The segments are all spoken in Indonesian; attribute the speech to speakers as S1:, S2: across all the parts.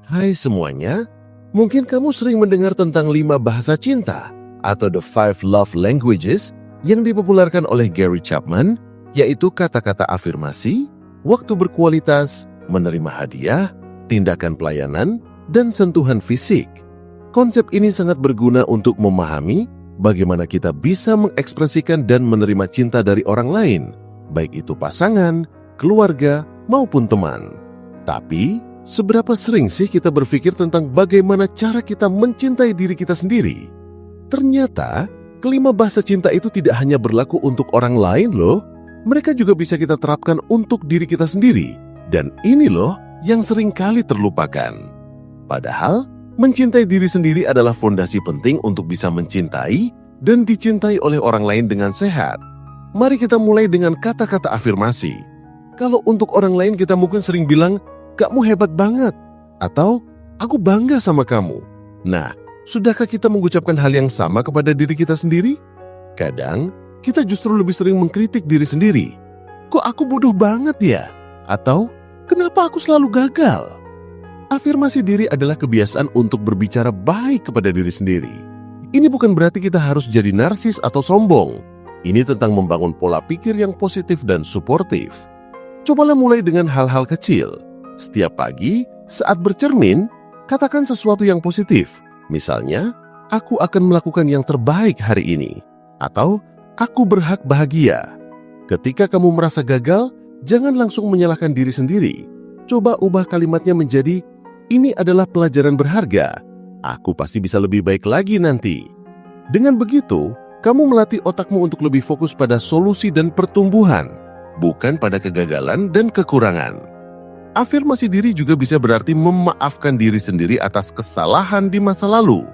S1: Hai semuanya, mungkin kamu sering mendengar tentang 5 bahasa cinta atau The 5 Love Languages yang dipopulerkan oleh Gary Chapman, yaitu kata-kata afirmasi, waktu berkualitas, menerima hadiah, tindakan pelayanan, dan sentuhan fisik. Konsep ini sangat berguna untuk memahami bagaimana kita bisa mengekspresikan dan menerima cinta dari orang lain, baik itu pasangan, keluarga, maupun teman. Tapi, seberapa sering sih kita berpikir tentang bagaimana cara kita mencintai diri kita sendiri? Ternyata, kelima bahasa cinta itu tidak hanya berlaku untuk orang lain loh. Mereka juga bisa kita terapkan untuk diri kita sendiri. Dan ini loh yang sering kali terlupakan. Padahal, mencintai diri sendiri adalah fondasi penting untuk bisa mencintai dan dicintai oleh orang lain dengan sehat. Mari kita mulai dengan kata-kata afirmasi. Kalau untuk orang lain kita mungkin sering bilang, "Kamu hebat banget," atau "Aku bangga sama kamu." Nah, sudahkah kita mengucapkan hal yang sama kepada diri kita sendiri? Kadang, kita justru lebih sering mengkritik diri sendiri. "Kok aku bodoh banget ya?" Atau, "Kenapa aku selalu gagal?" Afirmasi diri adalah kebiasaan untuk berbicara baik kepada diri sendiri. Ini bukan berarti kita harus jadi narsis atau sombong. Ini tentang membangun pola pikir yang positif dan suportif. Cobalah mulai dengan hal-hal kecil. Setiap pagi, saat bercermin, katakan sesuatu yang positif. Misalnya, "Aku akan melakukan yang terbaik hari ini." Atau, "Aku berhak bahagia." Ketika kamu merasa gagal, jangan langsung menyalahkan diri sendiri. Coba ubah kalimatnya menjadi, "Ini adalah pelajaran berharga. Aku pasti bisa lebih baik lagi nanti." Dengan begitu, kamu melatih otakmu untuk lebih fokus pada solusi dan pertumbuhan, bukan pada kegagalan dan kekurangan. Afirmasi diri juga bisa berarti memaafkan diri sendiri atas kesalahan di masa lalu.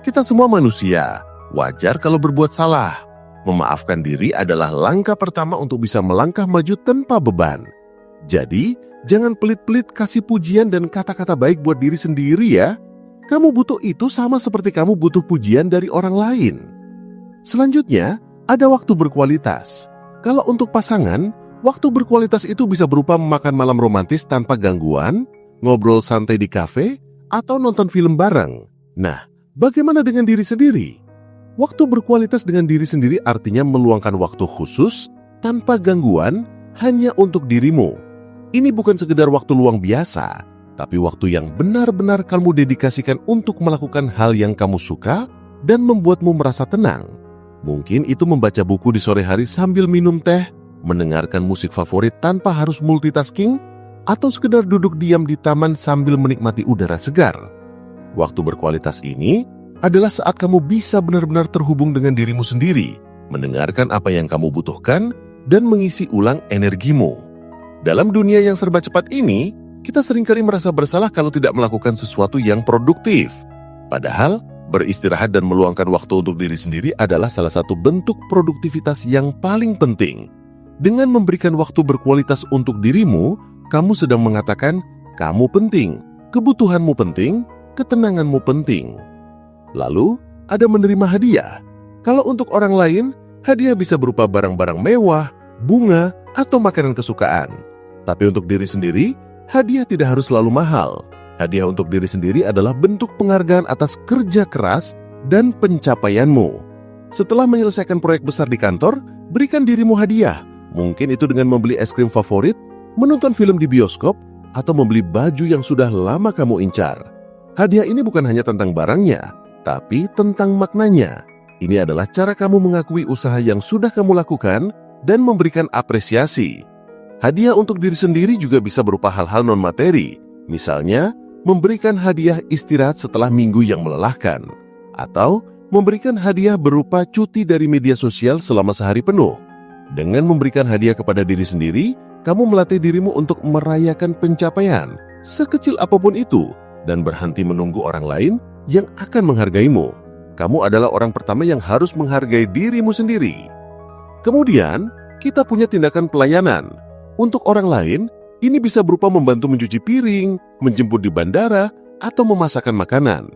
S1: Kita semua manusia, wajar kalau berbuat salah. Memaafkan diri adalah langkah pertama untuk bisa melangkah maju tanpa beban. Jadi, jangan pelit-pelit kasih pujian dan kata-kata baik buat diri sendiri ya. Kamu butuh itu sama seperti kamu butuh pujian dari orang lain. Selanjutnya, ada waktu berkualitas. Kalau untuk pasangan, waktu berkualitas itu bisa berupa makan malam romantis tanpa gangguan, ngobrol santai di kafe, atau nonton film bareng. Nah, bagaimana dengan diri sendiri? Waktu berkualitas dengan diri sendiri artinya meluangkan waktu khusus, tanpa gangguan, hanya untuk dirimu. Ini bukan sekedar waktu luang biasa, tapi waktu yang benar-benar kamu dedikasikan untuk melakukan hal yang kamu suka dan membuatmu merasa tenang. Mungkin itu membaca buku di sore hari sambil minum teh, mendengarkan musik favorit tanpa harus multitasking, atau sekedar duduk diam di taman sambil menikmati udara segar. Waktu berkualitas ini adalah saat kamu bisa benar-benar terhubung dengan dirimu sendiri, mendengarkan apa yang kamu butuhkan, dan mengisi ulang energimu. Dalam dunia yang serba cepat ini, kita seringkali merasa bersalah kalau tidak melakukan sesuatu yang produktif. Padahal, beristirahat dan meluangkan waktu untuk diri sendiri adalah salah satu bentuk produktivitas yang paling penting. Dengan memberikan waktu berkualitas untuk dirimu, kamu sedang mengatakan, kamu penting, kebutuhanmu penting, ketenanganmu penting. Lalu, ada menerima hadiah. Kalau untuk orang lain, hadiah bisa berupa barang-barang mewah, bunga, atau makanan kesukaan. Tapi untuk diri sendiri, hadiah tidak harus selalu mahal. Hadiah untuk diri sendiri adalah bentuk penghargaan atas kerja keras dan pencapaianmu. Setelah menyelesaikan proyek besar di kantor, berikan dirimu hadiah. Mungkin itu dengan membeli es krim favorit, menonton film di bioskop, atau membeli baju yang sudah lama kamu incar. Hadiah ini bukan hanya tentang barangnya, tapi tentang maknanya. Ini adalah cara kamu mengakui usaha yang sudah kamu lakukan dan memberikan apresiasi. Hadiah untuk diri sendiri juga bisa berupa hal-hal non-materi. Misalnya, memberikan hadiah istirahat setelah minggu yang melelahkan. Atau memberikan hadiah berupa cuti dari media sosial selama sehari penuh. Dengan memberikan hadiah kepada diri sendiri, kamu melatih dirimu untuk merayakan pencapaian, sekecil apapun itu, dan berhenti menunggu orang lain yang akan menghargaimu. Kamu adalah orang pertama yang harus menghargai dirimu sendiri. Kemudian, kita punya tindakan pelayanan. Untuk orang lain, ini bisa berupa membantu mencuci piring, menjemput di bandara, atau memasakkan makanan.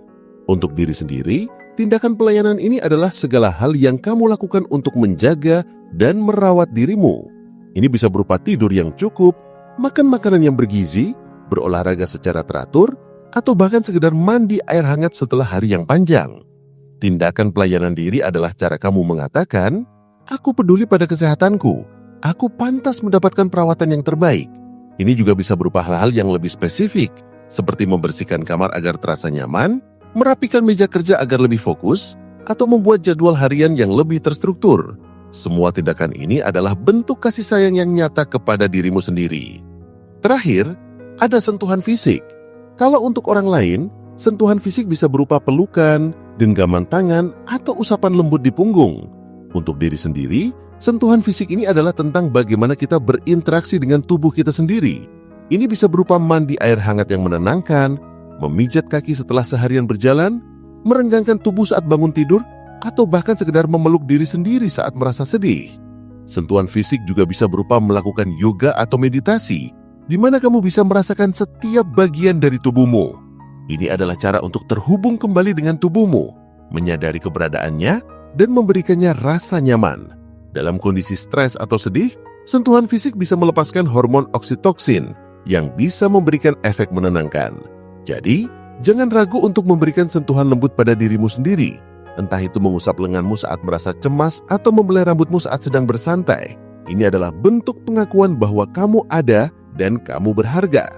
S1: Untuk diri sendiri, tindakan pelayanan ini adalah segala hal yang kamu lakukan untuk menjaga dan merawat dirimu. Ini bisa berupa tidur yang cukup, makan makanan yang bergizi, berolahraga secara teratur, atau bahkan sekedar mandi air hangat setelah hari yang panjang. Tindakan pelayanan diri adalah cara kamu mengatakan, "Aku peduli pada kesehatanku, aku pantas mendapatkan perawatan yang terbaik." Ini juga bisa berupa hal-hal yang lebih spesifik, seperti membersihkan kamar agar terasa nyaman, merapikan meja kerja agar lebih fokus, atau membuat jadwal harian yang lebih terstruktur. Semua tindakan ini adalah bentuk kasih sayang yang nyata kepada dirimu sendiri. Terakhir, ada sentuhan fisik. Kalau untuk orang lain, sentuhan fisik bisa berupa pelukan, genggaman tangan, atau usapan lembut di punggung. Untuk diri sendiri, sentuhan fisik ini adalah tentang bagaimana kita berinteraksi dengan tubuh kita sendiri. Ini bisa berupa mandi air hangat yang menenangkan, memijat kaki setelah seharian berjalan, merenggangkan tubuh saat bangun tidur, atau bahkan sekedar memeluk diri sendiri saat merasa sedih. Sentuhan fisik juga bisa berupa melakukan yoga atau meditasi, di mana kamu bisa merasakan setiap bagian dari tubuhmu. Ini adalah cara untuk terhubung kembali dengan tubuhmu, menyadari keberadaannya, dan memberikannya rasa nyaman. Dalam kondisi stres atau sedih, sentuhan fisik bisa melepaskan hormon oksitoksin yang bisa memberikan efek menenangkan. Jadi, jangan ragu untuk memberikan sentuhan lembut pada dirimu sendiri. Entah itu mengusap lenganmu saat merasa cemas atau membelai rambutmu saat sedang bersantai. Ini adalah bentuk pengakuan bahwa kamu ada dan kamu berharga.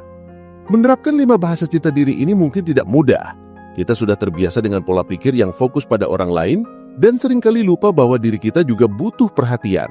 S1: Menerapkan 5 bahasa cinta diri ini mungkin tidak mudah. Kita sudah terbiasa dengan pola pikir yang fokus pada orang lain dan seringkali lupa bahwa diri kita juga butuh perhatian.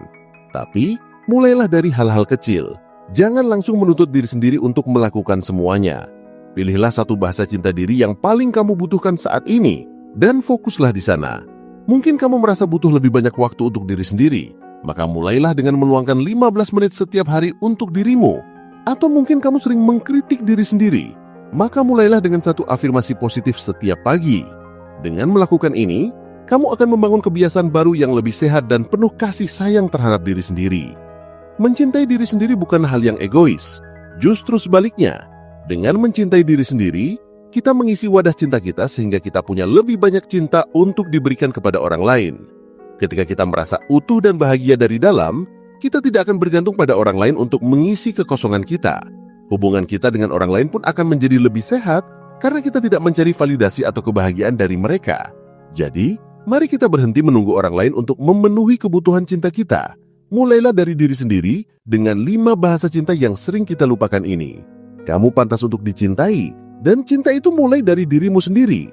S1: Tapi, mulailah dari hal-hal kecil. Jangan langsung menuntut diri sendiri untuk melakukan semuanya. Pilihlah satu bahasa cinta diri yang paling kamu butuhkan saat ini dan fokuslah di sana. Mungkin kamu merasa butuh lebih banyak waktu untuk diri sendiri, maka mulailah dengan meluangkan 15 menit setiap hari untuk dirimu. Atau mungkin kamu sering mengkritik diri sendiri, maka mulailah dengan satu afirmasi positif setiap pagi. Dengan melakukan ini, kamu akan membangun kebiasaan baru yang lebih sehat dan penuh kasih sayang terhadap diri sendiri. Mencintai diri sendiri bukan hal yang egois, justru sebaliknya. Dengan mencintai diri sendiri, kita mengisi wadah cinta kita sehingga kita punya lebih banyak cinta untuk diberikan kepada orang lain. Ketika kita merasa utuh dan bahagia dari dalam, kita tidak akan bergantung pada orang lain untuk mengisi kekosongan kita. Hubungan kita dengan orang lain pun akan menjadi lebih sehat karena kita tidak mencari validasi atau kebahagiaan dari mereka. Jadi, mari kita berhenti menunggu orang lain untuk memenuhi kebutuhan cinta kita. Mulailah dari diri sendiri dengan 5 bahasa cinta yang sering kita lupakan ini. Kamu pantas untuk dicintai, dan cinta itu mulai dari dirimu sendiri.